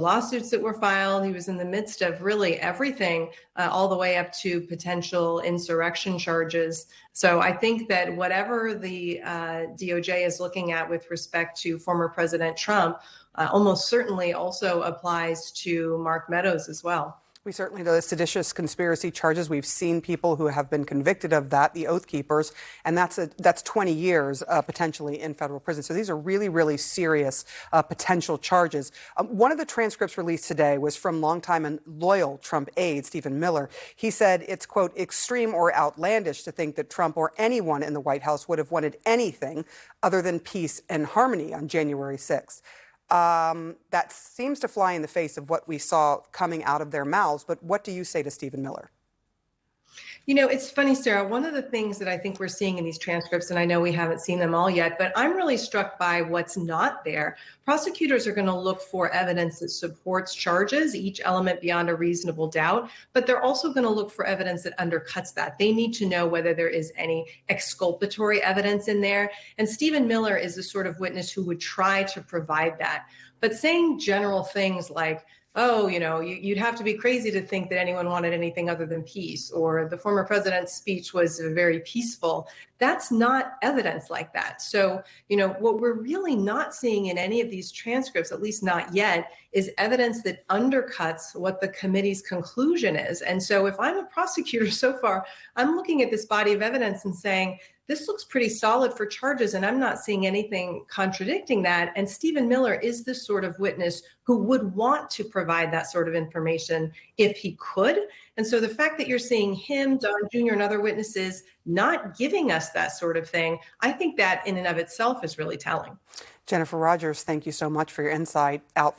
lawsuits that were filed. He was in the midst of really everything, all the way up to potential insurrection charges. So I think that whatever the DOJ is looking at with respect to former President Trump almost certainly also applies to Mark Meadows as well. We certainly know the seditious conspiracy charges. We've seen people who have been convicted of that, the Oath Keepers, and that's 20 years potentially in federal prison. So these are really, really serious potential charges. One of the transcripts released today was from longtime and loyal Trump aide, Stephen Miller. He said it's, quote, extreme or outlandish to think that Trump or anyone in the White House would have wanted anything other than peace and harmony on January 6th. That seems to fly in the face of what we saw coming out of their mouths. But what do you say to Stephen Miller? You know, it's funny, Sarah, one of the things that I think we're seeing in these transcripts, and I know we haven't seen them all yet, but I'm really struck by what's not there. Prosecutors are going to look for evidence that supports charges, each element beyond a reasonable doubt, but they're also going to look for evidence that undercuts that. They need to know whether there is any exculpatory evidence in there. And Stephen Miller is the sort of witness who would try to provide that. But saying general things like, oh, you know, you'd have to be crazy to think that anyone wanted anything other than peace, or the former president's speech was very peaceful. That's not evidence like that. So, you know, what we're really not seeing in any of these transcripts, at least not yet, is evidence that undercuts what the committee's conclusion is. And so if I'm a prosecutor so far, I'm looking at this body of evidence and saying, this looks pretty solid for charges, and I'm not seeing anything contradicting that. And Stephen Miller is the sort of witness who would want to provide that sort of information if he could. And so the fact that you're seeing him, Don Jr., and other witnesses not giving us that sort of thing, I think that in and of itself is really telling. Jennifer Rodgers, thank you so much for your insight. Out